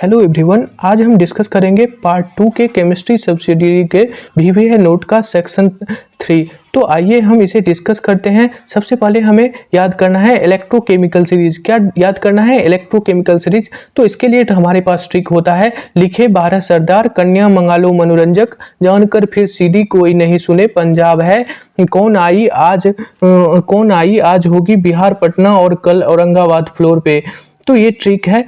Hello everyone, आज हम discuss करेंगे पार्ट 2 के केमिस्ट्री सब्सिडियरी के वीवीए नोट का सेक्शन 3। तो आइए हम इसे डिस्कस करते हैं। सबसे पहले हमें याद करना है इलेक्ट्रोकेमिकल सीरीज। क्या याद करना है? Electrochemical series. तो इसके लिए हमारे पास ट्रिक होता है, लिखे 12 सरदार, कन्या मंगालो मनोरंजक, जानकर फिर सीडी कोई नहीं सुने पंजाब है, कौन आई आज होगी बिहार पटना और कल औरंगाबाद फ्लोर पे। तो ये ट्रिक है।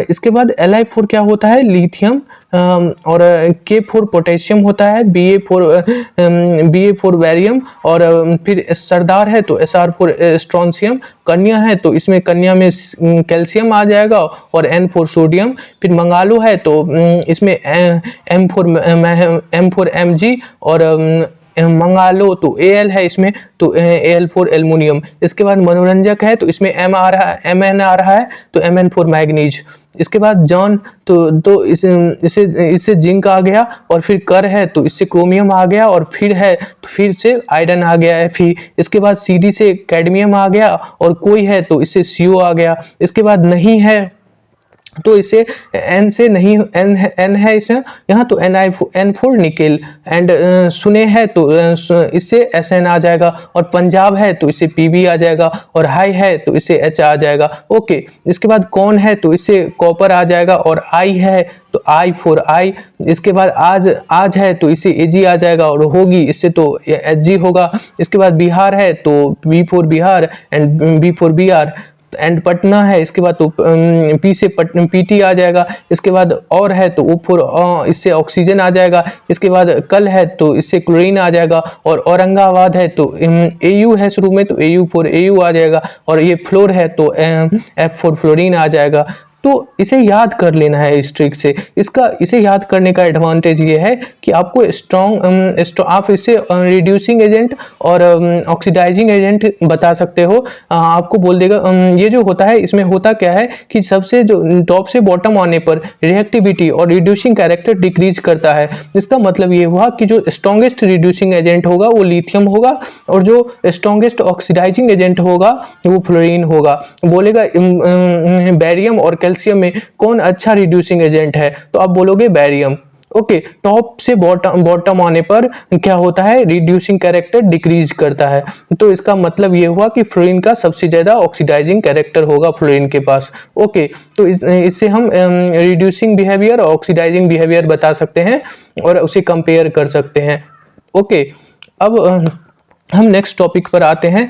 इसके बाद Li4 क्या होता है? लिथियम। और K4 पोटेशियम होता है, Ba4 बैरियम। और फिर सरदार है तो Sr4 स्ट्रोंशियम। कन्या है तो इसमें कन्या में कैल्शियम आ जाएगा और N4 सोडियम। फिर मंगालो है तो इसमें M4 Mg और मंगालो तो Al है इसमें, तो Al4 एल्युमिनियम। इसके बाद मनोरंजक है तो इसमें Mn आ रहा है तो Mn4 मैग्नीज। इसके बाद जॉन तो इससे जिंक आ गया, और फिर कर है तो इससे क्रोमियम आ गया, और फिर है तो फिर से आयरन आ गया है। फिर इसके बाद Cd से कैडमियम आ गया, और कोई है तो इससे CO आ गया। इसके बाद नहीं है तो इसे N से नहीं, N है इसे यहाँ तो N4 निकेल। एंड सुने है तो इससे Sn आ जाएगा, और पंजाब है तो इससे Pb आ जाएगा, और हाई है तो इससे H आ जाएगा। ओके, इसके बाद कौन है तो इससे कॉपर आ जाएगा, और I है तो I4I। इसके बाद आज है तो इससे Ag आ जाएगा, और होगी इससे तो Hg होगा। इसके बाद बिहार है तो B4 Bihar and B4 BR and Patna है, इसके बाद तो P से PT आ जाएगा। इसके बाद और है तो O4 इससे ऑक्सीजन आ जाएगा। इसके बाद कल है तो इससे क्लोरीन आ जाएगा, और औरंगाबाद है तो AU है शुरू में तो AU4 AU आ जाएगा, और ये फ्लोर है तो F4 फ्लोरीन आ जाएगा। तो इसे याद कर लेना है इस ट्रिक से। इसे याद करने का एडवांटेज ये है कि आपको आप इसे रिड्यूसिंग एजेंट और ऑक्सीडाइजिंग एजेंट बता सकते हो। आपको बोल देगा ये जो होता है, इसमें होता क्या है कि सबसे जो टॉप से बॉटम आने पर रिएक्टिविटी और रिड्यूसिंग कैरेक्टर डिक्रीज करता है। इसका मतलब ये हुआ कि जो स्ट्रॉन्गेस्ट रिड्यूसिंग एजेंट होगा वो लिथियम होगा, और जो स्ट्रॉन्गेस्ट ऑक्सीडाइजिंग एजेंट होगा वो फ्लोरीन होगा। बोलेगा बैरियम और कैल्शियम में कौन अच्छा रिड्यूसिंग एजेंट है, तो आप बोलोगे बैरियम। ओके, टॉप से बॉटम आने पर क्या होता है? रिड्यूसिंग कैरेक्टर डिक्रीज करता है। तो इसका मतलब ये हुआ कि फ्लोरीन का सबसे ज्यादा ऑक्सीडाइजिंग कैरेक्टर होगा फ्लोरीन के पास। ओके, तो इससे हम रिड्यूसिंग बिहेवियर और ऑक्सीडाइजिंग बिहेवियर बता सकते हैं और उसे कंपेयर कर सकते हैं। ओके, अब हम नेक्स्ट टॉपिक पर आते हैं।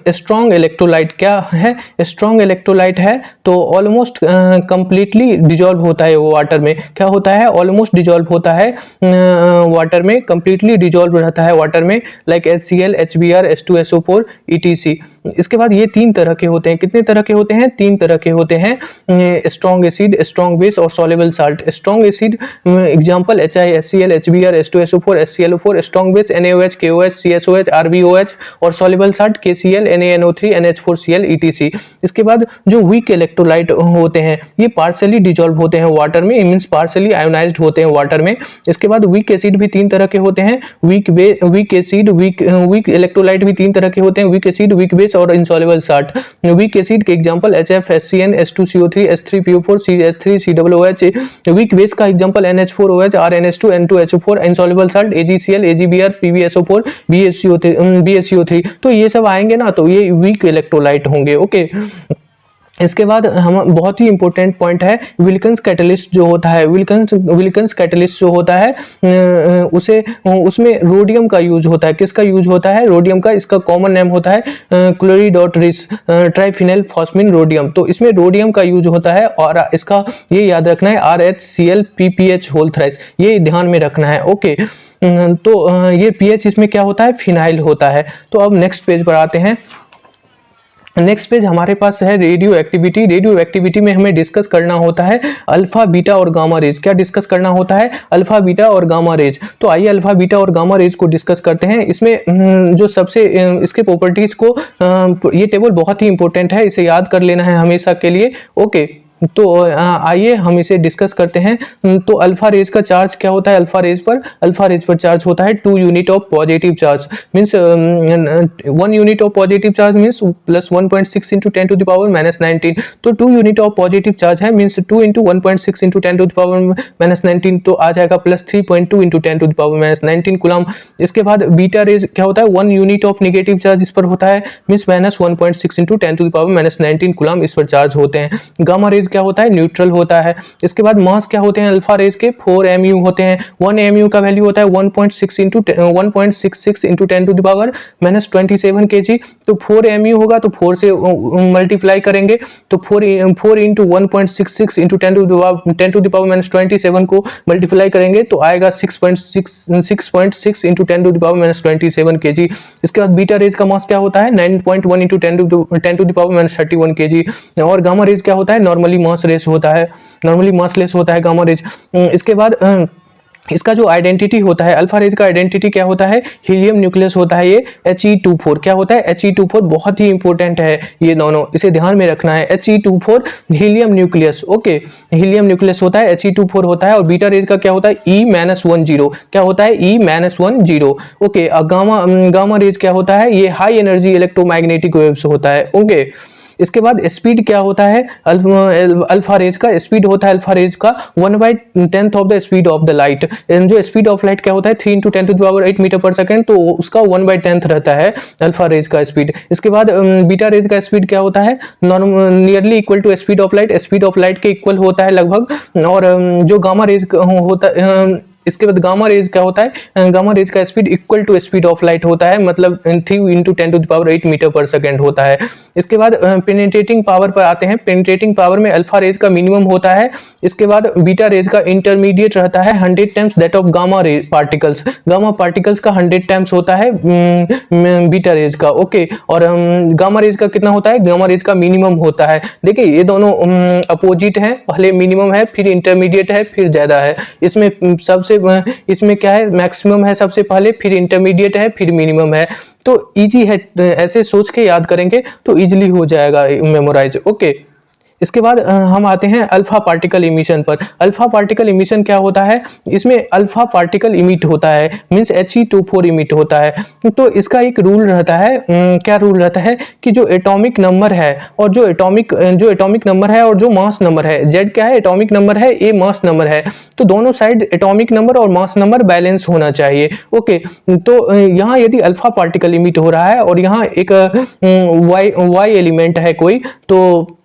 स्ट्रॉन्ग इलेक्ट्रोलाइट क्या है? स्ट्रॉन्ग इलेक्ट्रोलाइट है तो ऑलमोस्ट कंप्लीटली डिजॉल्व होता है वो वाटर में। क्या होता है? ऑलमोस्ट डिजॉल्व होता है वाटर में, कंप्लीटली डिजॉल्व रहता है वाटर में, like HCl, HBr, H2SO4 ETC। इसके बाद ये 3 तरह के होते हैं। कितने तरह के होते हैं? 3 तरह के होते हैं, स्ट्रॉन्ग एसिड, स्ट्रॉन्ग बेस और soluble salt. Strong acid example HiHCl, H2SO4, H2SO4, HClO4। Strong base NaOH, KOH, CSOH, RbOH, और soluble salt KCl, NaNO3, NH4Cl ETC। इसके बाद जो वीक इलेक्ट्रोलाइट होते हैं ये पार्शियली डिजॉल्व होते हैं वाटर में, मींस पार्शियली आयोनाइज्ड होते हैं वाटर में। इसके बाद वीक एसिड भी 3 तरह के होते हैं, वीक एसिड, वीक इलेक्ट्रोलाइट भी 3 तरह के होते हैं, वीक एसिड, वीक बेस और इनसॉल्युबल साल्ट। वीक एसिड के example HF, HCN, H2CO3, H3PO4, CH3, COOH। Weak base का example NH4OH, RNH2, N2HO4। Insoluble salt AgCl, AgBr, PbSO4, BaCO3। तो ये सब आएंगे ना, तो ये वीक इलेक्ट्रोलाइट होंगे। ओके, इसके बाद हम बहुत ही इंपॉर्टेंट पॉइंट है विल्कन्स कैटलिस्ट जो होता है। विल्कन्स कैटलिस्ट जो होता है उसमें रोडियम का यूज होता है। किसका यूज होता है? रोडियम का। इसका कॉमन नेम होता है क्लोरिडोटरिस ट्राइफिनाइल फॉस्मिन रोडियम। तो इसमें रोडियम का यूज होता है, और इसका ये याद रखना है RHCl होल थ्राइस, ये ध्यान में रखना है। ओके, तो ये pH इसमें क्या होता है? फिनाइल होता है। तो अब नेक्स्ट पेज पर आते हैं। नेक्स्ट पेज हमारे पास है रेडियो एक्टिविटी। रेडियो एक्टिविटी में हमें डिस्कस करना होता है अल्फा, बीटा और गामा रेज। क्या डिस्कस करना होता है? अल्फा, बीटा और गामा रेज। तो आइए अल्फा, बीटा और गामा रेज को डिस्कस करते हैं। इसमें जो सबसे इसके प्रॉपर्टीज को, ये टेबल बहुत ही इंपॉर्टेंट है, इसे याद कर लेना है हमेशा के लिए। ओके, तो आइए हम इसे डिस्कस करते हैं। तो अल्फा रेज का चार्ज क्या होता है? अल्फा रेज पर चार्ज होता है 2 unit of positive charge, means 1 unit of positive charge means plus 1.6 into 10 to the power minus 19। तो 2 यूनिट ऑफ पॉजिटिव चार्ज है means 2 into 1.6 into 10 to the power minus 19, तो आ जाएगा plus 3.2 into 10 to the power minus 19 coulomb. इसके बाद beta raise क्या होता है? 1 यूनिट ऑफ नेगेटिव चार्ज इस पर होता है means minus 1.6 into 10 to the power minus 19 coulomb इस पर चार्ज होते हैं। गामा रेज क्या होता है? न्यूट्रल होता है। इसके बाद मास क्या होते हैं अल्फा रेज के? 4 mu होते हैं। 1 mu का वैल्यू होता है 1.6 into 1.66 into 10 to the power minus 27 kg। तो 4 mu होगा तो 4 से मल्टीप्लाई करेंगे, तो 4 into 1.66 into 10 to the power minus 27 को मल्टीप्लाई करेंगे तो आएगा 6.6 into 10 to the power minus 27 kg। इसके बाद बीटा रेज का मास क्या होता है? 9.1 into 10 to the power minus 31 kg। और गामा रेज क्या होता है? नॉर्मली मास लेस होता है गामा रेज। इसके बाद इसका जो आइडेंटिटी होता है अल्फा रेज का आइडेंटिटी क्या होता है? हीलियम न्यूक्लियस होता है ये He24। क्या होता है? He24 बहुत ही इंपॉर्टेंट है ये दोनों, इसे ध्यान में रखना है। He24 helium nucleus, okay helium nucleus होता है, He24 होता है। और बीटा रेज का क्या होता है? E-10। क्या होता है? E-10, okay. गामा रेज क्या होता है? ये हाई एनर्जी इलेक्ट्रोमैग्नेटिक वेव्स होता है, ओके। इसके बाद स्पीड क्या होता है? अल्फा रेज का स्पीड होता है 1/10 of the speed of the light. जो स्पीड ऑफ लाइट क्या होता है? 3 into 10 to the power 8 metre पर सेकंड, तो उसका 1/10 रहता है अल्फा रेज का स्पीड। इसके बाद बीटा रेज का स्पीड क्या होता है? Nearly equal to speed of light के इक्वल होता है लगभग। और जो गामा रेज होता है इसके बाद गामा रेज क्या होता है? गामा रेज का speed equal to speed of light होता है, मतलब 3 into 10 to the power 8 metre पर सेकंड होता है। इसके बाद पेनिट्रेटिंग पावर पर आते हैं। पेनिट्रेटिंग पावर में अल्फा रेज का मिनिमम होता है। इसके बाद बीटा रेज का इंटरमीडिएट रहता है 100 times that of gamma particles का 100 टाइम्स होता है बीटा रेज का, ओके। और गामा रेज का कितना होता है? गामा रेज का मिनिमम होता है। देखिए ये दोनों अपोजिट हैं, पहले मिनिमम है फिर इंटरमीडिएट है फिर ज्यादा है। इसमें क्या है? मैक्सिमम है सबसे पहले, फिर इंटरमीडिएट है फिर मिनिमम है। तो इजी है, ऐसे सोच के याद करेंगे तो इजीली हो जाएगा मेमोराइज, ओके। इसके बाद हम आते हैं अल्फा पार्टिकल इमिशन पर। अल्फा पार्टिकल इमिशन क्या होता है? इसमें अल्फा पार्टिकल इमिट होता है मींस He24 इमिट होता है। तो इसका एक रूल रहता है, क्या रूल रहता है कि जो एटॉमिक नंबर है और जो एटॉमिक नंबर है और जो मास नंबर है, Z क्या है? एटॉमिक नंबर है, A मास नंबर है, तो दोनों साइड एटॉमिक नंबर और मास नंबर बैलेंस होना चाहिए, ओके। तो यहाँ यदि अल्फा पार्टिकल इमिट हो रहा है और यहाँ एक वाई एलिमेंट है कोई, तो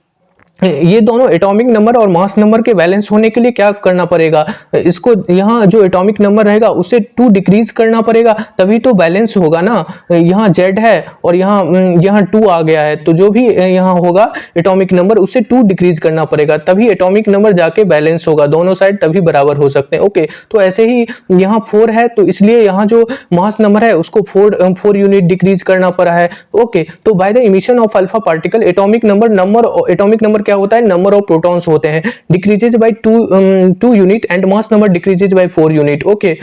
ये दोनों एटॉमिक नंबर और मास नंबर के बैलेंस होने के लिए क्या करना पड़ेगा? इसको यहाँ जो एटॉमिक नंबर रहेगा उससे 2 डिक्रीज करना पड़ेगा, तभी तो बैलेंस होगा ना। यहाँ Z है और यहाँ 2 आ गया है, तो जो भी यहाँ होगा एटॉमिक नंबर उससे 2 डिक्रीज करना पड़ेगा, तभी एटॉमिक नंबर जाके बैलेंस होगा, दोनों साइड तभी बराबर हो सकते हैं, ओके। तो ऐसे ही यहाँ 4 है तो इसलिए यहाँ जो मास नंबर है उसको 4 यूनिट डिक्रीज करना पड़ा है, ओके। तो bye the emission of alpha particle atomic number क्या होता है? नंबर ऑफ प्रोटॉन्स होते हैं, decreases bye 2 unit and mass number decreases bye 4 unit, okay.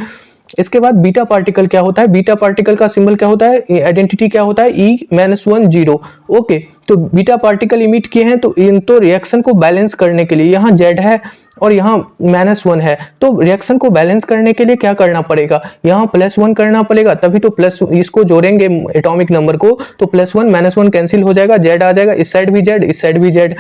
इसके बाद बीटा पार्टिकल क्या होता है? बीटा पार्टिकल का सिंबल क्या होता है? आइडेंटिटी क्या होता है? E-10, okay. तो बीटा पार्टिकल इमिट किए हैं तो रिएक्शन को बैलेंस करने के लिए यहाँ Z है और यहाँ -1 है, तो रिएक्शन को बैलेंस करने के लिए क्या करना पड़ेगा? यहाँ +1 करना पड़ेगा, तभी तो प्लस इसको जोड़ेंगे एटॉमिक नंबर को, तो +1 -1 कैंसिल हो जाएगा, Z आ जाएगा, इस साइड भी Z इस साइड भी Z।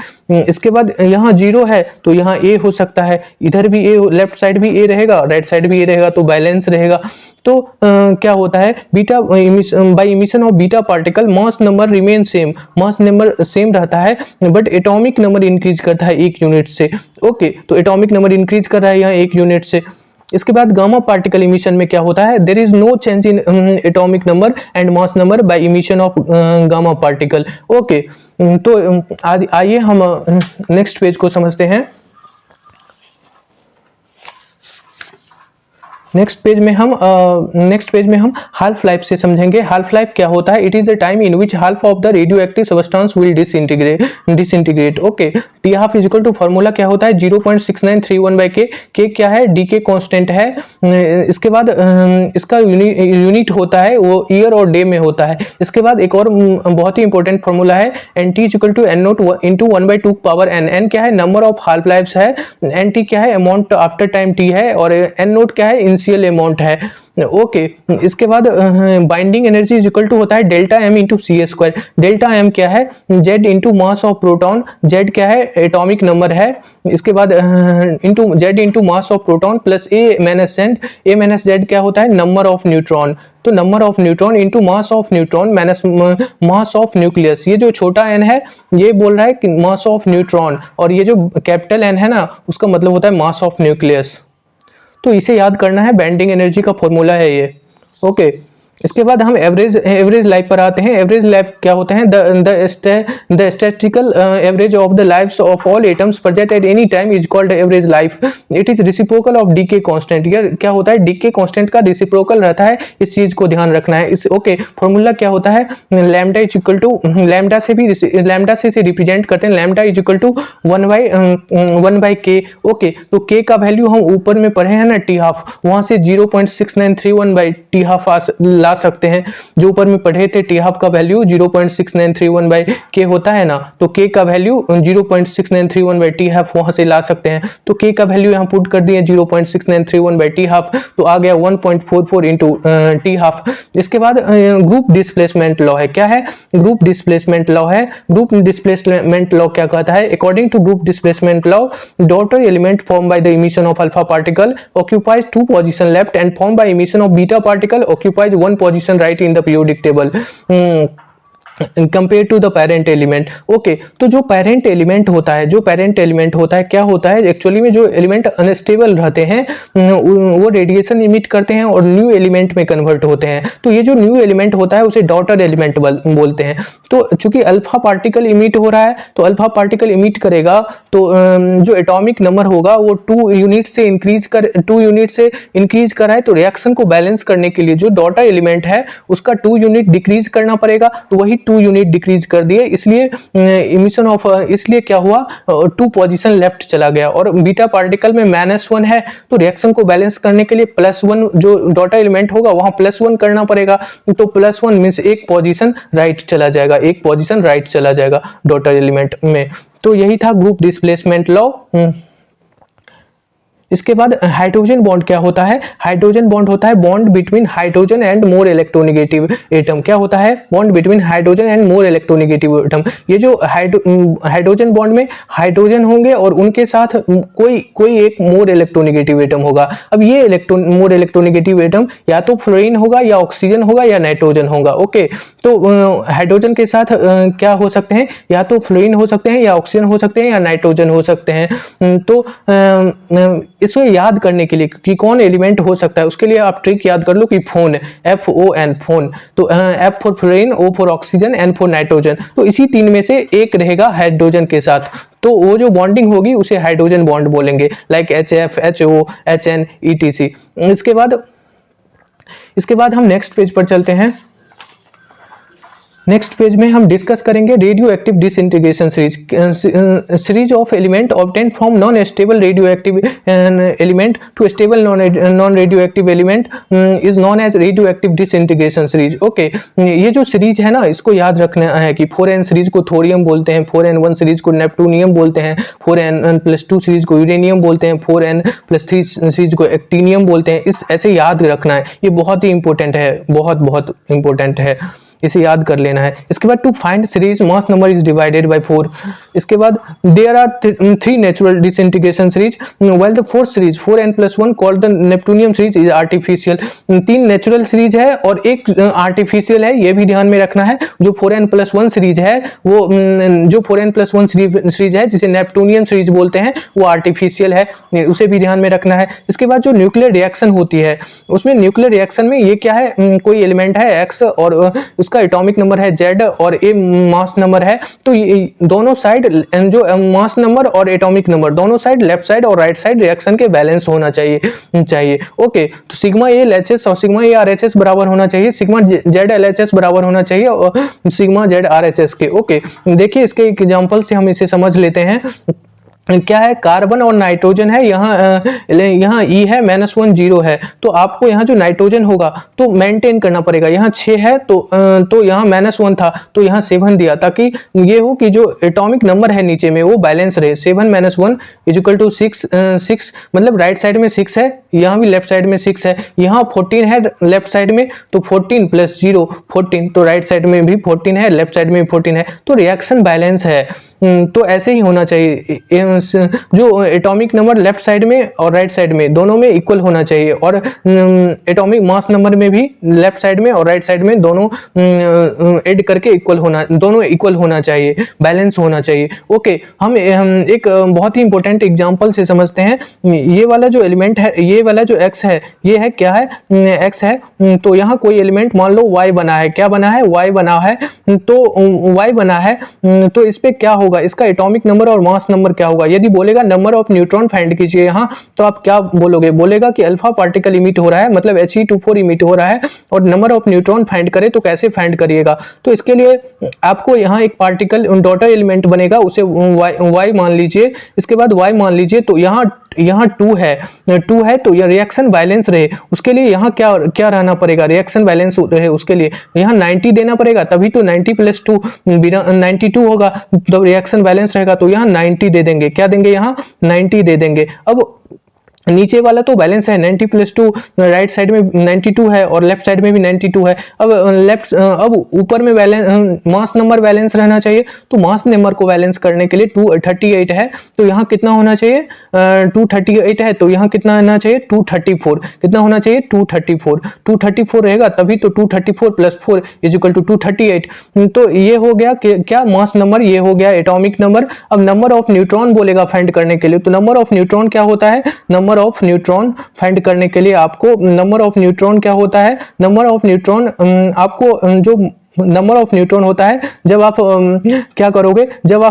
इसके बाद यहाँ 0 है तो यहाँ A हो सकता है, इधर भी A, लेफ्ट साइड भी A रहेगा, राइट साइड भी A रहेगा, तो बैलेंस रहेगा। तो क्या होता है? Beta by emission of beta particle mass number remain same, mass number same रहता है बट एटॉमिक नंबर इंक्रीज करता है 1 यूनिट से, ओके। तो एटॉमिक नंबर इंक्रीज कर रहा है यहाँ 1 यूनिट से। इसके बाद गामा पार्टिकल इमिशन में क्या होता है? There is no change in atomic number and mass number by emission of gamma particle, okay. तो आइए हम नेक्स्ट पेज को समझते हैं। नेक्स्ट पेज में हम हाल्फ लाइफ से समझेंगे। हाल्फ लाइफ क्या होता है? It is the time in which half of the radioactive substance will disintegrate. Okay, T half is equal to formula क्या होता है? 0.6931 बाई के क्या है? डी के कॉन्स्टेंट है। इसके बाद इसका यूनिट होता है वो ईयर और डे में होता है। इसके बाद एक और बहुत ही इंपॉर्टेंट फॉर्मूला है, N T is equal to N nought into 1/2 power N. N क्या है? नंबर ऑफ हाल्फ लाइफ्स है। एन टी क्या है? अमाउंट आफ्टर टाइम टी है। और एन नोट क्या है? इनिशियल अमाउंट है। ओके, इसके बाद binding energy is equal to होता है delta M into C a square. Delta M क्या है? Z into mass of proton. Z क्या है? एटॉमिक नंबर है। इसके बाद into Z into mass of proton plus A minus Z. A minus Z क्या होता है? Number of neutron. तो number of neutron into mass of neutron minus mass of nucleus. ये जो छोटा एन है ये बोल रहा है कि मास ऑफ न्यूट्रॉन, और ये जो कैपिटल एन है ना उसका मतलब होता है मास ऑफ न्यूक्लियस। तो इसे याद करना है, बेंडिंग एनर्जी का फॉर्मूला है ये। ओके, इसके बाद हम एवरेज लाइफ पर आते हैं। एवरेज लाइफ क्या होते हैं? The statistical average of the lifes of all atoms present at any time is called average life. It is reciprocal of decay constant. ये क्या होता है? डीके कांस्टेंट का रेसिप्रोकल रहता है, इस चीज को ध्यान रखना है। इस ओके, फॉर्मूला क्या होता है? Lambda is equal to lambda से भी लैम्डा से रिप्रेजेंट करते हैं। Lambda is equal to 1 by K. Okay, तो के का वैल्यू हम ऊपर में पढ़े हैं ना टी हाफ, वहां से 0.6931 बाई टी हाफ ला सकते हैं। जो ऊपर में पढ़े थे टी हाफ का वैल्यू 0.6931 बाई के होता है ना, तो के का वैल्यू 0.6931 बाई टी हाफ वहां से ला सकते हैं। तो के का वैल्यू यहाँ पुट कर दिए 0.6931 बाई टी हाफ, तो आ गया 1.44 इंटू टी हाफ। इसके बाद ग्रुप डिस्प्लेसमेंट लॉ है। क्या है? ग्रुप डिस्प्लेसमेंट लॉ है। ग्रुप डिस्प्लेसमेंट लॉ क्या कहता है? According to group displacement law, daughter element form by the emission of alpha particle occupies 2 position left and formed by emission of beta particle occupies 1 position right in the periodic table compare to the parent element. Okay, तो जो parent element होता है क्या होता है? Actually में जो element unstable रहते हैं वो रेडिएशन इमिट करते हैं और न्यू एलिमेंट में कन्वर्ट होते हैं। तो ये जो न्यू एलिमेंट होता है उसे डॉटर एलिमेंट बोलते हैं। तो चूंकि अल्फा पार्टिकल इमिट हो रहा है, तो अल्फा पार्टिकल इमिट करेगा तो जो एटॉमिक नंबर होगा वो 2 यूनिट से इंक्रीज कर रहा है। तो रिएक्शन को बैलेंस करने के लिए जो डॉटर एलिमेंट है उसका 2 यूनिट डिक्रीज करना पड़ेगा, तो वही 2 यूनिट डिक्रीज कर दिए। इसलिए इमिशन ऑफ इसलिए क्या हुआ? 2 पोजीशन लेफ्ट चला गया। और बीटा पार्टिकल में -1 है, तो रिएक्शन को बैलेंस करने के लिए +1 जो डॉटर एलिमेंट होगा वहां +1 करना पड़ेगा। तो +1 मींस एक पोजीशन राइट चला जाएगा डॉटर एलिमेंट में। तो यही था ग्रुप डिस्प्लेसमेंट लॉ। इसके बाद हाइड्रोजन बॉन्ड क्या होता है? हाइड्रोजन बॉन्ड होता है bond between hydrogen and more electronegative atom. क्या होता है? Bond between hydrogen and more electronegative atom. ये जो हाइड्रोजन बॉन्ड में हाइड्रोजन होंगे और उनके साथ कोई एक मोर इलेक्ट्रोनेगेटिव एटम होगा। अब ये मोर इलेक्ट्रोनेगेटिव एटम या तो फ्लोरीन होगा या ऑक्सीजन होगा या नाइट्रोजन होगा। ओके, तो हाइड्रोजन के साथ क्या हो सकते हैं? या तो फ्लोरीन हो सकते हैं या ऑक्सीजन हो सकते हैं या नाइट्रोजन हो सकते हैं। तो इसको याद करने के लिए कि कौन एलिमेंट हो सकता है उसके लिए आप ट्रिक याद कर लो कि फोन, FON फोन। तो F for fluorine, O for oxygen, N for nitrogen. तो इसी 3 में से एक रहेगा हाइड्रोजन के साथ, तो वो जो बॉन्डिंग होगी उसे हाइड्रोजन बॉन्ड बोलेंगे, like HF, HO, HN ETC। इसके बाद हम नेक्स्ट पेज पर चलते हैं। नेक्स्ट पेज में हम डिस्कस करेंगे radioactive disintegration series of element obtained from non stable radioactive element to stable non radioactive element is known as radioactive disintegration series. Okay, ये जो series है ना इसको याद रखना है कि 4n सीरीज को थोरियम बोलते हैं, 4n1 सीरीज को नेप्टूनियम बोलते हैं, 4n+2 सीरीज को यूरेनियम बोलते हैं, 4n+3 सीरीज को एक्टिनियम बोलते हैं। इस ऐसे याद रखना है, ये बहुत ही इंपॉर्टेंट है, बहुत इंपॉर्टेंट है, इसे याद कर लेना है। इसके बाद to find series mass number is divided by 4। इसके बाद there are 3 natural disintegration series while the fourth series 4n+1 called the neptunium series is artificial. 3 natural series है और एक आर्टिफिशियल है, ये भी ध्यान में रखना है। जो 4n+1 सीरीज है वो जो 4n+1 सीरीज है जिसे नेप्टूनियम सीरीज बोलते हैं वो आर्टिफिशियल है, उसे भी ध्यान में रखना है। इसके बाद जो न्यूक्लियर रिएक्शन होती है उसमें न्यूक्लियर रिएक्शन में ये क्या है? कोई एलिमेंट है X और उसका एटॉमिक नंबर है Z और A मास नंबर है, तो ये दोनों साइड जो मास नंबर और एटॉमिक नंबर दोनों साइड लेफ्ट साइड और राइट साइड रिएक्शन के बैलेंस होना चाहिए। ओके, तो सिग्मा ए LHS और सिग्मा ए RHS बराबर होना चाहिए, सिग्मा Z LHS बराबर होना चाहिए और सिग्मा Z RHS के। ओके, देखिए इसके एग्जांपल से हम इसे समझ लेते हैं। क्या है, कार्बन और नाइट्रोजन है, यहाँ E है -1 0 है, तो आपको यहाँ जो नाइट्रोजन होगा तो मेंटेन करना पड़ेगा। यहाँ 6 है तो यहाँ -1 था तो यहाँ 7 दिया, ताकि ये हो कि जो एटॉमिक नंबर है नीचे में वो बैलेंस रहे। 7 - 1 = 6 मतलब राइट साइड में 6 है, यहाँ भी लेफ्ट साइड में 6 है, यहाँ 14 है लेफ्ट साइड में, तो 14 + 0 14, तो राइट साइड में भी 14 है, लेफ्ट साइड में भी 14 है, तो रिएक्शन बैलेंस है। तो ऐसे ही होना चाहिए, जो एटॉमिक नंबर लेफ्ट साइड में और राइट साइड में दोनों में इक्वल होना चाहिए, और एटॉमिक मास नंबर में भी लेफ्ट साइड में और राइट साइड में दोनों ऐड करके दोनों इक्वल होना चाहिए, बैलेंस होना चाहिए। ओके, हम एक बहुत ही इंपॉर्टेंट एग्जांपल से समझते हैं। ये वाला जो एलिमेंट है, ये वाला जो x है, ये है क्या है, x है, तो यहाँ कोई एलिमेंट मान लो y बना है, क्या बना है, y बना है, तो y बना है, तो इस पे क्या होगा, इसका एटॉमिक नंबर और मास नंबर क्या होगा। यदि बोलेगा नंबर ऑफ न्यूट्रॉन फाइंड कीजिए यहाँ, तो आप क्या बोलोगे, बोलेगा कि अल्फा पार्टिकल इमिट हो रहा है, मतलब He24 इमिट हो रहा है, और नंबर ऑफ न्यूट्रॉन फाइंड करे तो कैसे फाइंड करिएगा। तो इसके लिए आपको यहाँ एक पार्टिकल डॉटर एलिमेंट बनेगा, उसे y मान लीजिए, इसके बाद y मान लीजिए, तो यहाँ 2 है तो यह रिएक्शन बैलेंस रहे, उसके लिए यहाँ क्या रहना पड़ेगा, रिएक्शन बैलेंस रहे, उसके लिए यहाँ 90 देना पड़ेगा, तभी तो 90 + 2 92 होगा, तो रिएक्शन बैलेंस रहेगा, तो यहाँ 90 दे देंगे, क्या देंगे, यहाँ 90 दे देंगे। अब नीचे वाला तो बैलेंस है, 90 + 2, राइट साइड में 92 है और लेफ्ट साइड में भी 92 है। अब ऊपर में बैलेंस मास नंबर बैलेंस रहना चाहिए, तो मास नंबर को बैलेंस करने के लिए 238 है, तो यहाँ कितना होना चाहिए, 238 है, तो यहाँ कितना होना चाहिए, 234, कितना होना चाहिए, 234 रहेगा, तभी तो 234 + 4 = 238। तो ये हो गया क्या, मास नंबर, ये हो गया एटॉमिक नंबर। अब नंबर ऑफ न्यूट्रॉन बोलेगा फाइंड करने के लिए, तो नंबर ऑफ न्यूट्रॉन क्या होता है, नंबर ऑफ न्यूट्रॉन फाइंड करने के लिए आपको नंबर ऑफ न्यूट्रॉन क्या होता है, नंबर ऑफ न्यूट्रॉन आपको जो नंबर ऑफ न्यूट्रॉन होता है, जब आप क्या करोगे, जब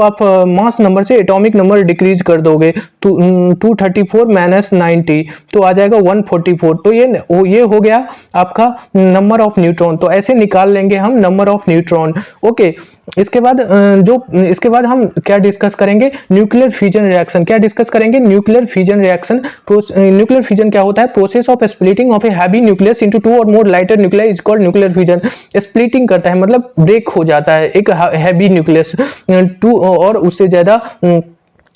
आप मास नंबर से एटॉमिक नंबर डिक्रीज कर दोगे, तो 234 - 90 तो आ जाएगा 144, तो ये हो गया आपका नंबर ऑफ न्यूट्रॉन। तो ऐसे निकाल लेंगे हम नंबर ऑफ न्यूट्रॉन। ओके, इसके बाद हम क्या डिस्कस करेंगे, न्यूक्लियर फ्यूजन रिएक्शन। क्या डिस्कस करेंगे, nuclear fusion reaction. Nuclear fusion क्या होता है, process of splitting of a heavy nucleus into 2 और more lighter nuclei is called nuclear fusion. Splitting करता है मतलब ब्रेक हो जाता है एक हैवी न्यूक्लियस 2 और उससे ज्यादा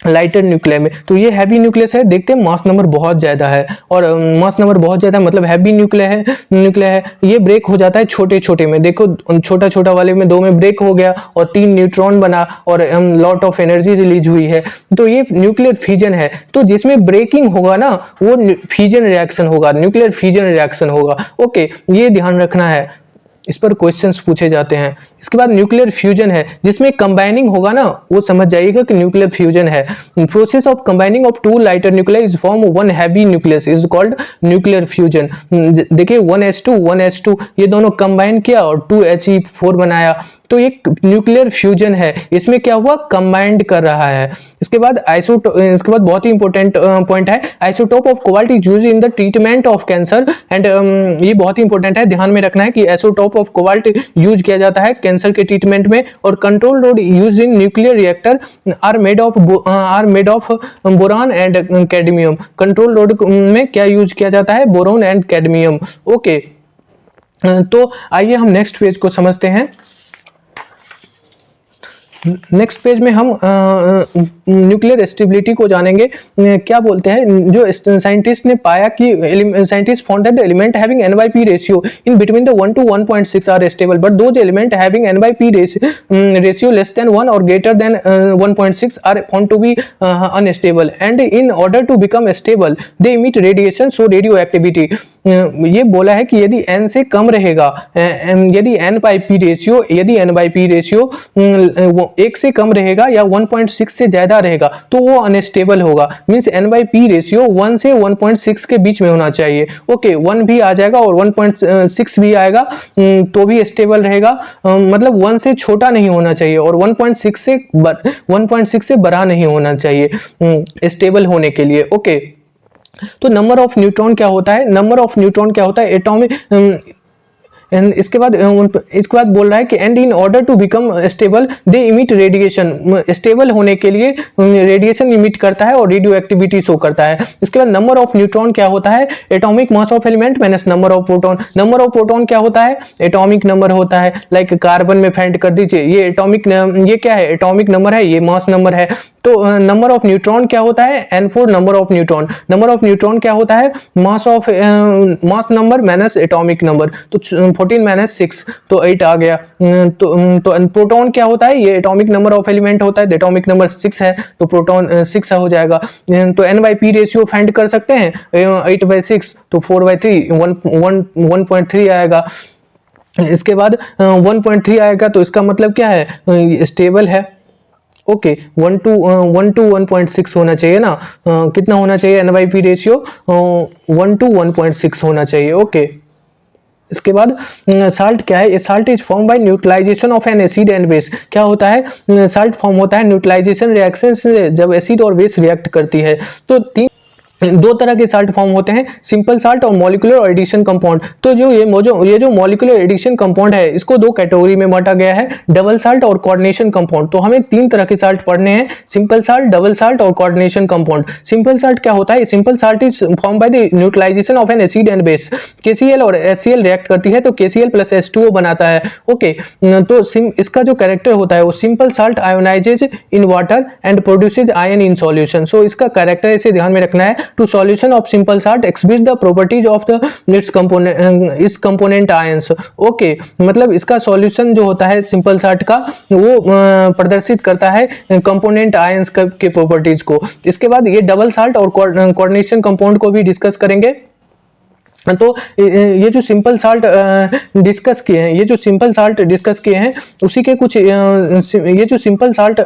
लाइटर न्यूक्लियर में। तो ये हैवी न्यूक्लियस है, देखते हैं मास नंबर बहुत ज्यादा है, और मास नंबर बहुत ज्यादा मतलब हैवी न्यूक्लियर है, ये ब्रेक हो जाता है छोटे छोटे में। देखो छोटा वाले में 2 में ब्रेक हो गया और 3 न्यूट्रॉन बना और लॉट ऑफ एनर्जी रिलीज हुई है, तो ये न्यूक्लियर फ्यूजन है। तो जिसमें ब्रेकिंग होगा ना वो फ्यूजन रिएक्शन होगा, न्यूक्लियर फ्यूजन रिएक्शन होगा। ओके, ये ध्यान रखना है, इस पर क्वेश्चंस पूछे जाते हैं। इसके बाद न्यूक्लियर फ्यूजन है, जिसमें कंबाइनिंग होगा ना वो समझ जाइएगा कि न्यूक्लियर फ्यूजन है। Process of combining of 2 lighter nuclei is form 1 heavy nucleus is called nuclear fusion. देखिए 1s2 ये दोनों कंबाइन किया और 2He4 बनाया, तो ये न्यूक्लियर फ्यूजन है। इसमें क्या हुआ, कंबाइंड कर रहा है। इसके बाद बहुत ही इंपॉर्टेंट पॉइंट है, isotope of cobalt is used in the treatment of cancer and ये बहुत ही इंपॉर्टेंट है, ध्यान में रखना है कि आइसोटोप ऑफ कोबाल्ट यूज किया जाता है कैंसर के ट्रीटमेंट में। और control rod use in nuclear reactor are made of boron and cadmium. Control rod में क्या यूज किया जाता है, बोरोन एंड कैडमियम। ओके, तो आइए हम नेक्स्ट पेज को समझते हैं। नेक्स्ट पेज में हम न्यूक्लियर स्टेबिलिटी को जानेंगे। क्या बोलते हैं, जो साइंटिस्ट ने पाया कि scientist found that the element having NYP ratio in between the 1 to 1.6 are stable, but those element having NYP ratio less than 1 और greater than 1.6 are found to be unstable and in order to become stable they emit radiation so radioactivity. ये बोला है कि यदि n से कम रहेगा, यदि NYP ratio 1 से कम रहेगा या 1.6 से ज्यादा छोटा रहेगा तो वो अनस्टेबल होगा। मीन्स N/P रेशियो 1 से 1.6 के बीच में होना चाहिए। ओके 1 भी आ जाएगा और 1.6 भी आएगा तो भी स्टेबल रहेगा। मतलब 1 से छोटा नहीं होना चाहिए और 1.6 से बड़ा नहीं होना चाहिए स्टेबल होने के लिए। ओके तो नंबर ऑफ न्यूट्रॉन क्या होता है? नंबर ऑफ न्यूट्रॉन क्या होता है? एटॉमिक इसके बाद बोल रहा है कि and in order to become stable they emit radiation. Stable होने के लिए रेडिएशन इमिट करता है और रेडियो एक्टिविटी शो करता है। इसके बाद नंबर ऑफ न्यूट्रॉन क्या होता है? Atomic mass of element minus number of proton. Number of proton क्या होता है? एटॉमिक नंबर होता है। लाइक कार्बन में फाइंड कर दीजिए, ये एटॉमिक, ये क्या है? एटॉमिक नंबर है, ये मास नंबर है। तो नंबर ऑफ न्यूट्रॉन क्या होता है? N4 number of neutron. Number of neutron क्या होता है? Mass number minus atomic number. तो 14 माइनस 6 तो 8 आ गया। तो प्रोटॉन क्या होता है? ये एटॉमिक नंबर ऑफ एलिमेंट होता है, एटॉमिक नंबर 6 है तो प्रोटॉन 6 हो जाएगा। तो N/P रेशियो फाइंड कर सकते हैं 8/6 तो 4/3 1.3 आएगा। इसके बाद 1.3 आएगा तो इसका मतलब क्या है? स्टेबल है। ओके 1 to 1.6 होना चाहिए ना। कितना होना चाहिए? N/P रेशियो 1 to 1.6 होना चाहिए। ओके इसके बाद साल्ट क्या है? Salt is form by neutralisation of an acid and base. क्या होता है? साल्ट फॉर्म होता है न्यूट्रलाइजेशन रिएक्शन से, जब एसिड और बेस रिएक्ट करती है। तो दो तरह के साल्ट फॉर्म होते हैं, सिंपल साल्ट और मॉलिक्यूलर एडिशन कंपाउंड। तो ये जो मॉलिक्यूलर एडिशन कंपाउंड है इसको दो कैटेगरी में बांटा गया है, डबल साल्ट और कोऑर्डिनेशन कंपाउंड। तो हमें तीन तरह के साल्ट पढ़ने हैं, सिंपल साल्ट, डबल साल्ट और कोऑर्डिनेशन कंपाउंड। सिंपल साल्ट क्या होता है? Simple salt is form by the neutralisation of an acid and base. KCl और HCl रिएक्ट करती है तो KCl प्लस H2O बनाता है। ओके तो इसका जो कैरेक्टर होता है वो simple salt ionizes in water and produces ion in solution. So इसका कैरेक्टर इसे ध्यान में रखना है। To solution of simple salt exhibit the properties of the its component ions। Okay मतलब इसका सॉल्यूशन जो होता है सिंपल साल्ट का वो प्रदर्शित करता है कंपोनेंट आयंस के प्रॉपर्टीज को। इसके बाद ये डबल साल्ट और कोऑर्डिनेशन कंपाउंड को भी डिस्कस करेंगे। तो ये जो सिंपल साल्ट डिस्कस किए हैं उसी के कुछ ये जो सिंपल साल्ट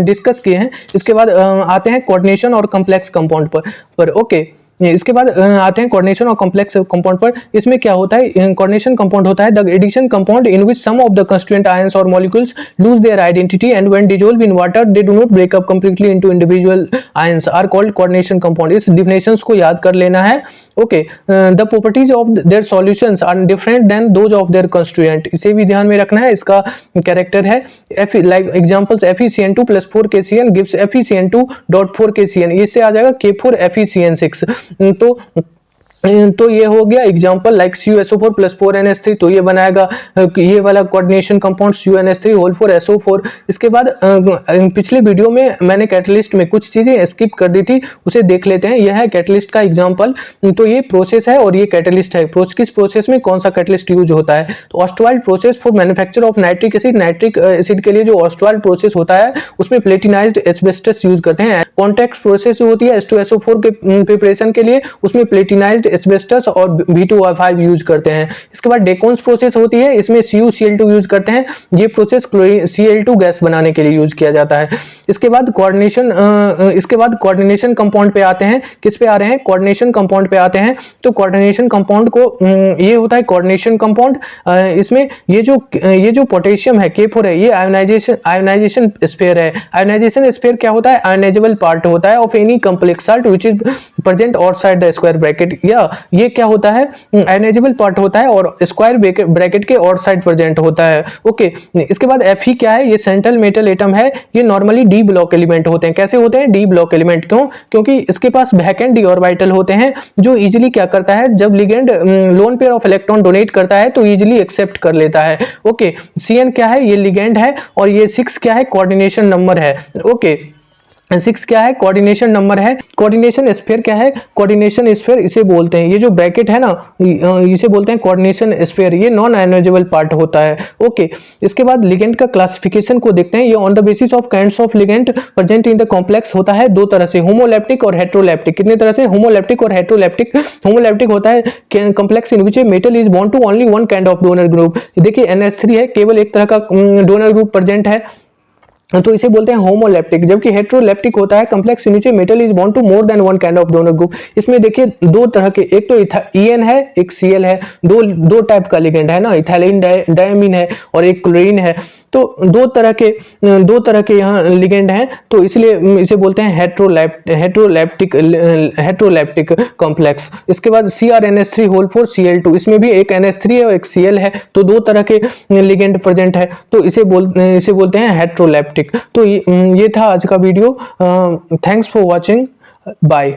डिस्कस किए हैं इसके बाद आते हैं कोऑर्डिनेशन और कॉम्प्लेक्स कंपाउंड पर। ओके इसके बाद आते हैं कोऑर्डिनेशन और कॉम्प्लेक्स कंपाउंड पर। इसमें क्या होता है? कोऑर्डिनेशन कंपाउंड होता है the addition compound in which some of the constituent ions और molecules lose their identity and when dissolve in water they do not break up completely into individual ions are called coordination compound. इस definitions को याद कर लेना है। Okay the properties of their solutions are different than those of their constituent. इसे भी ध्यान में रखना है। इसका कैरेक्टर है like examples FeCN2 + 4KCN gives FeCN2.4KCN। इससे आ जाएगा K4 FeCN6। तो ये हो गया एग्जांपल लाइक CuSO4 + 4NH3 तो ये बनाएगा ये वाला coordination compound CuNH3 whole 4 SO4। इसके बाद पिछले वीडियो में मैंने कैटलिस्ट में कुछ चीजें स्किप कर दी थी, उसे देख लेते हैं। यह है कैटलिस्ट का एग्जांपल। तो ये प्रोसेस है और ये कैटलिस्ट है। किस प्रोसेस में कौन सा कैटलिस्ट यूज होता है? तो Ostwald process for manufacture of nitric acid. Nitric acid के लिए जो ऑस्टवाल्ड प्रोसेस होता है उसमें प्लेटिनाइज्ड एस्बेस्टस यूज करते हैं। कॉन्टैक्ट प्रोसेस जो होती है H2SO4 के प्रिपरेशन के लिए उसमें प्लेटिनाइज्ड एस्बेस्टस और V2O5 यूज करते हैं। इसके बाद डेकोन्स प्रोसेस होती है, इसमें CuCl2 यूज करते हैं। ये प्रोसेस Cl2 गैस बनाने के लिए यूज किया जाता है। इसके बाद कोऑर्डिनेशन कंपाउंड पे आते हैं। किस पे आ रहे हैं? कोऑर्डिनेशन कंपाउंड पे आते हैं। तो कोऑर्डिनेशन कंपाउंड को ये होता है कोऑर्डिनेशन कंपाउंड। इसमें ये जो पोटेशियम है K4 है, ये आयोनाइजेशन स्फीयर है। आयोनाइजेशन स्फीयर क्या होता है? आयोनाइजेबल पार्ट होता है of any complex salt which is present outside the square bracket. या ये क्या होता है? आयोनाइजेबल पार्ट होता है और स्क्वायर ब्रैकेट के और साइड प्रेजेंट होता है। ओके इसके बाद Fe क्या है? ये सेंट्रल मेटल एटम है। ये नॉर्मली डी ब्लॉक एलिमेंट होते हैं। कैसे होते हैं? D block element. क्यों? क्योंकि इसके पास वैकेंट डी ऑर्बिटल होते हैं जो इजीली क्या करता है, जब ligand lone pair of electron donate करता है तो इजीली एक्सेप्ट कर लेता है। ओके Cn क्या है? ये लिगेंड है और ये 6 क्या है? कोऑर्डिनेशन नंबर है। ओके 6 क्या है? कोऑर्डिनेशन नंबर है। कोऑर्डिनेशन स्फीयर क्या है? कोऑर्डिनेशन स्फीयर इसे बोलते हैं, ये जो ब्रैकेट है ना इसे बोलते हैं कोऑर्डिनेशन स्फीयर। ये नॉन आयोनाइजेबल पार्ट होता है। ओके इसके बाद लिगेंड का क्लासिफिकेशन को देखते हैं। ये on the basis of kinds of ligand present in the complex होता है दो तरह से, होमोलैप्टिक और हेटेरोलैप्टिक। कितने तरह से? होमोलैप्टिक और हेटेरोलैप्टिक। होमोलैप्टिक होता है complex in which metal is bond to only one kind of donor group. देखिए NH3 है, केवल एक तरह का डोनर ग्रुप प्रेजेंट है। तो इसे बोलते हैं होमोलैप्टिक। जबकि हेट्रोलैप्टिक होता है complex unit metal is bond to more than one kind of donor group. इसमें देखिए दो तरह के, एक तो ईएन है, एक सीएल है, दो टाइप का लिगेंड है ना, इथाइलिन डायमीन है और एक क्लोरीन है। तो दो तरह के यहाँ लिगेंड हैं, तो इसलिए इसे बोलते हैं हेट्रोलैप्टिक कॉम्प्लेक्स। इसके बाद CrNH3 होल 4 Cl2, इसमें भी एक NH3 है और एक Cl है, तो दो तरह के लिगेंड प्रेजेंट है, तो इसे बोलते हैं हेट्रोलैप्टिक। तो ये था आज का video. Thanks for watching, bye.